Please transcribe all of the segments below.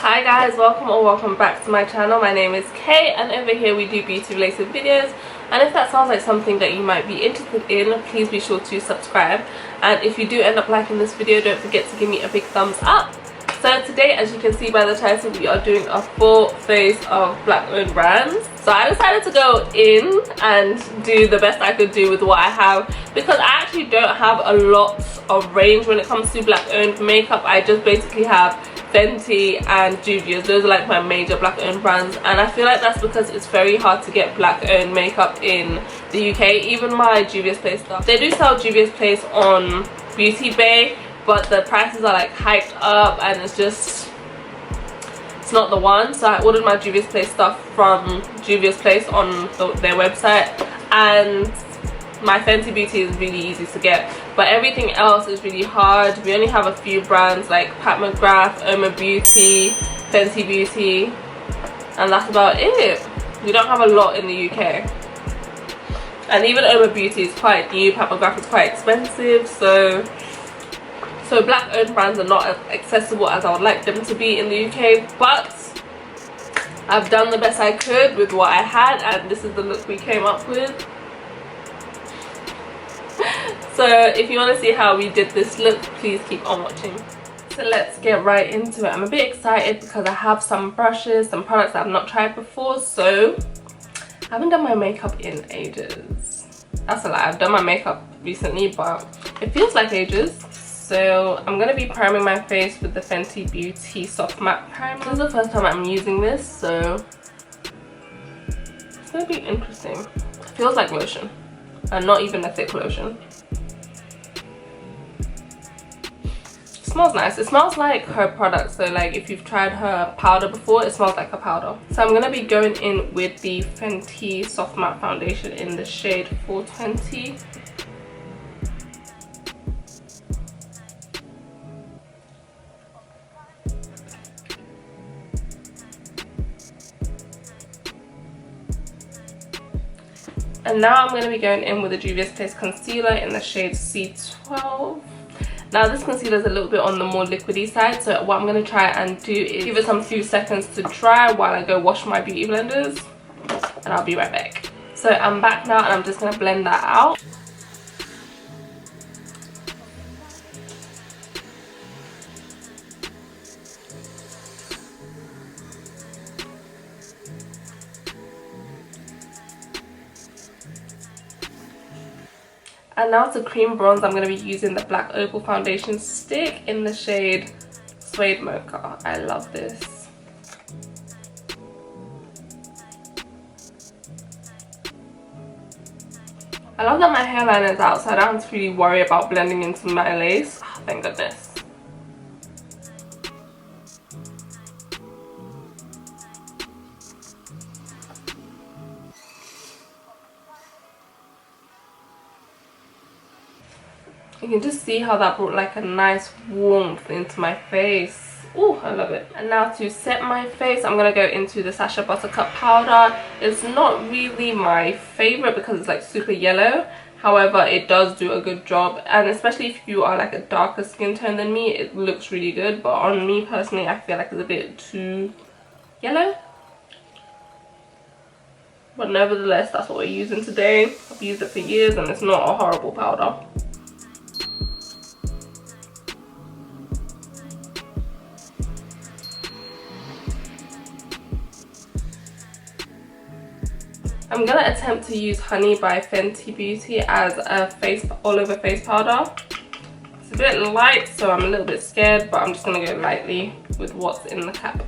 Hi guys, welcome or welcome back to my channel. My name is Kay and over here we do beauty related videos, and if that sounds like something that you might be interested in, please be sure to subscribe, and if you do end up liking this video, don't forget to give me a big thumbs up. So today, as you can see by the title, we are doing a full face of black owned brands. So I decided to go in and do the best I could do with what I have, because I actually don't have a lot of range when it comes to black owned makeup. I just basically have Fenty and Juvias. Those are like my major black owned brands, and I feel like that's because it's very hard to get black owned makeup in the UK. Even my Juvias Place stuff, they do sell Juvias Place on Beauty Bay, but the prices are like hiked up and it's not the one. So I ordered my Juvias Place stuff from Juvias Place on their website, and my Fenty Beauty is really easy to get, but everything else is really hard. We only have a few brands like Pat McGrath, MUA Beauty, Fenty Beauty, and that's about it. We don't have a lot in the UK, and even MUA Beauty is quite new. Pat McGrath is quite expensive, so black owned brands are not as accessible as I would like them to be in the UK, but I've done the best I could with what I had, and this is the look we came up with. So if you want to see how we did this look, please keep on watching. So let's get right into it. I'm a bit excited because I have some brushes, some products that I've not tried before. So I haven't done my makeup in ages. That's a lie, I've done my makeup recently, but it feels like ages. So I'm going to be priming my face with the Fenty Beauty Soft Matte Primer. This is the first time I'm using this, so it's going to be interesting. It feels like lotion, and not even a thick lotion. It smells nice. It smells like her product, so like if you've tried her powder before, it smells like a powder. So I'm going to be going in with the Fenty Soft Matte Foundation in the shade 420. And now I'm going to be going in with the Juvias Place Concealer in the shade C12. Now this concealer is a little bit on the more liquidy side, so what I'm going to try and do is give it some few seconds to dry while I go wash my beauty blenders, and I'll be right back. So I'm back now, and I'm just going to blend that out. And now to cream bronze, I'm going to be using the black Opal foundation stick in the shade Suede Mocha. I love this. I love that my hairline is out, so I don't have to really worry about blending into my lace. Oh, thank goodness. You can just see how that brought like a nice warmth into my face. Oh, I love it. And now to set my face, I'm going to go into the Sacha Buttercup powder. It's not really my favorite because it's like super yellow. However, it does do a good job. And especially if you are like a darker skin tone than me, it looks really good. But on me personally, I feel like it's a bit too yellow. But nevertheless, that's what we're using today. I've used it for years and it's not a horrible powder. I'm going to attempt to use Honey by Fenty Beauty as a all-over face powder. It's a bit light, so I'm a little bit scared, but I'm just going to go lightly with what's in the cap.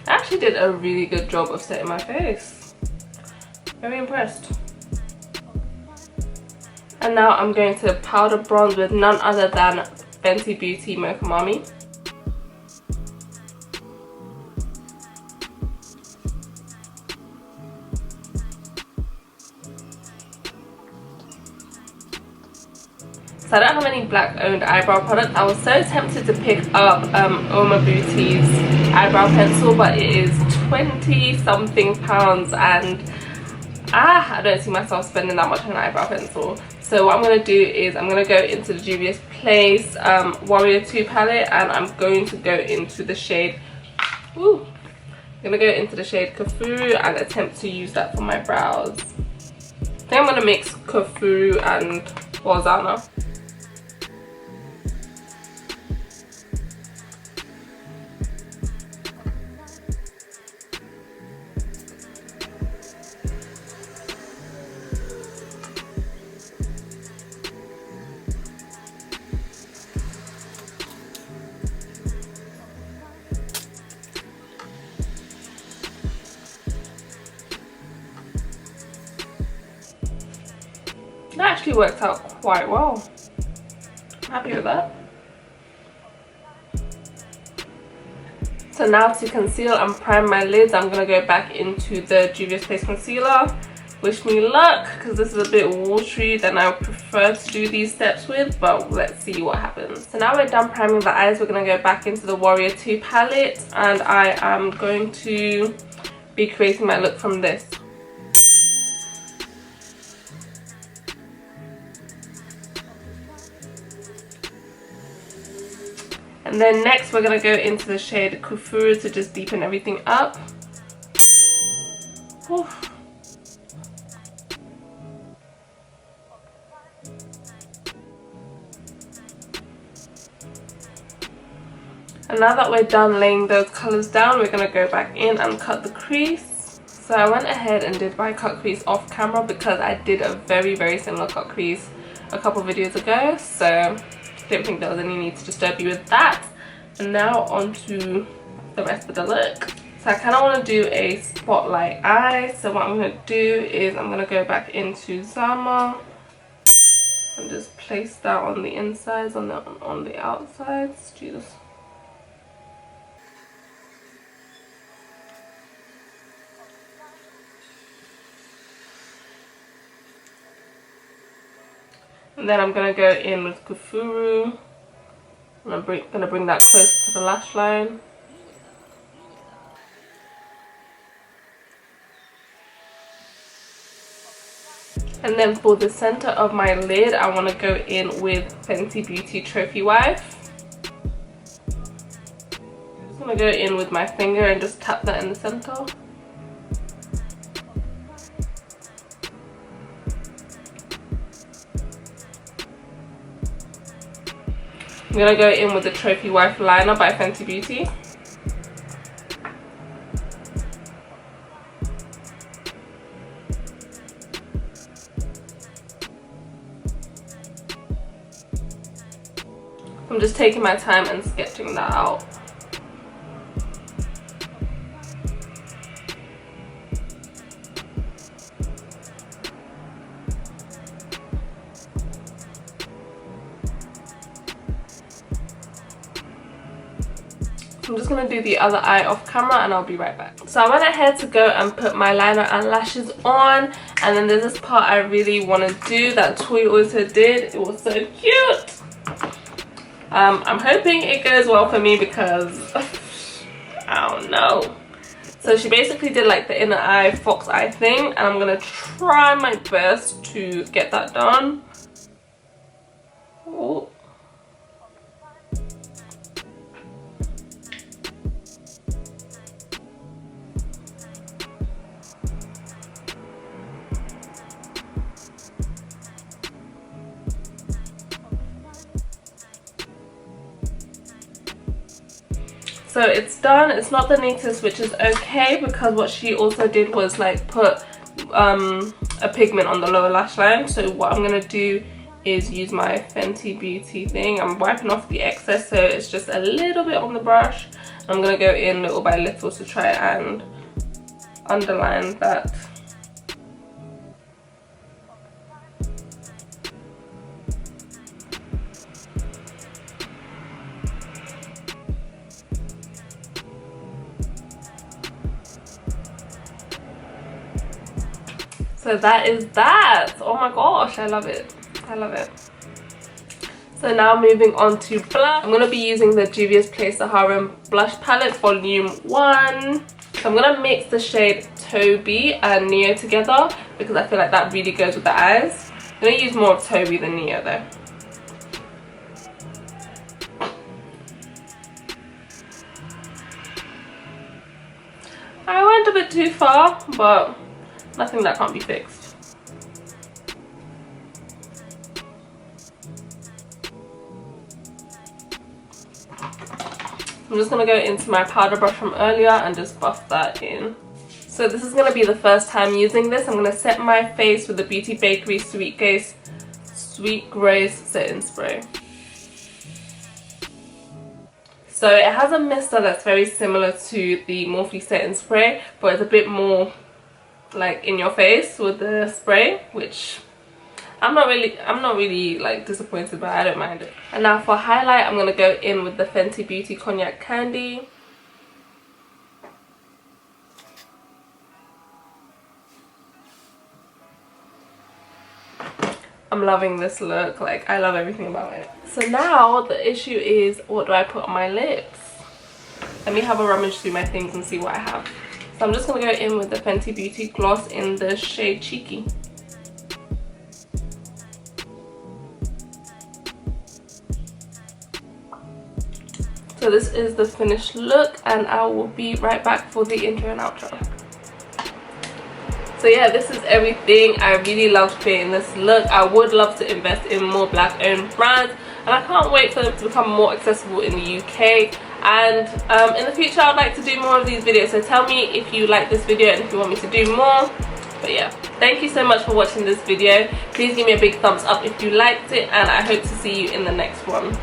I actually did a really good job of setting my face. Very impressed. And now I'm going to powder bronze with none other than Fenty Beauty Mocha Mami. So I don't have any black owned eyebrow products. I was so tempted to pick up MUA Beauty's eyebrow pencil, but it is £20 something and I don't see myself spending that much on an eyebrow pencil. So what I'm going to do is I'm going to go into the Juvias Place Warrior 2 palette, and I'm going to go into the shade, I'm going to go into the shade Kafuru and attempt to use that for my brows. I think I'm going to mix Kafuru and Walzana. That actually worked out quite well. I'm happy with that. So now to conceal and prime my lids, I'm going to go back into the Juvias Place concealer. Wish me luck, because this is a bit watery than I prefer to do these steps with, but let's see what happens. So now we're done priming the eyes, we're going to go back into the Warrior 2 palette, and I am going to be creating my look from this. And then next we're going to go into the shade Kufuru to just deepen everything up. Oof. And now that we're done laying those colours down, we're going to go back in and cut the crease. So I went ahead and did my cut crease off camera because I did a very similar cut crease a couple videos ago. So don't think there was any need to disturb you with that. And now on to the rest of the look. So I kind of want to do a spotlight eye. So what I'm going to do is I'm going to go back into Zama and just place that on the insides, on the outsides. Jesus. And then I'm going to go in with Kufuru. I'm going to bring that closer to the lash line. And then for the center of my lid, I want to go in with Fenty Beauty Trophy Wife. I'm just going to go in with my finger and just tap that in the center. I'm going to go in with the Trophy Wife Liner by Fenty Beauty. I'm just taking my time and sketching that out. I'm just going to do the other eye off camera and I'll be right back. So I went ahead to go and put my liner and lashes on, and then there's this part I really want to do that Thuy also did. It was so cute. I'm hoping it goes well for me because I don't know. So she basically did like the inner eye fox eye thing, and I'm going to try my best to get that done. Ooh. So it's done. It's not the neatest, which is okay, because what she also did was like put a pigment on the lower lash line. So what I'm going to do is use my Fenty Beauty thing. I'm wiping off the excess, so it's just a little bit on the brush. I'm going to go in little by little to try and underline that. So that is that. Oh my gosh, I love it. I love it. So now moving on to blush. I'm going to be using the Juvias Place Saharan Blush Palette Volume 1. So I'm going to mix the shade Toby and Neo together because I feel like that really goes with the eyes. I'm going to use more of Toby than Neo though. I went a bit too far, but nothing that can't be fixed. I'm just going to go into my powder brush from earlier and just buff that in. So this is going to be the first time using this. I'm going to set my face with the Beauty Bakerie Sweet Grace Setting Spray. So it has a mister that's very similar to the Morphe Setting Spray, but it's a bit more like in your face with the spray, which I'm not really like disappointed by. I don't mind it. And now for highlight, I'm gonna go in with the Fenty Beauty Cognac Candy. I'm loving this look. Like, I love everything about it. So now the issue is, what do I put on my lips? Let me have a rummage through my things and see what I have. So I'm just gonna go in with the Fenty Beauty Gloss in the shade Cheeky. So this is the finished look, and I will be right back for the intro and outro. So yeah, this is everything. I really love creating this look. I would love to invest in more black owned brands, and I can't wait for them to become more accessible in the UK. And in the future I'd like to do more of these videos, so tell me if you like this video and if you want me to do more. But yeah, thank you so much for watching this video. Please give me a big thumbs up if you liked it, and I hope to see you in the next one.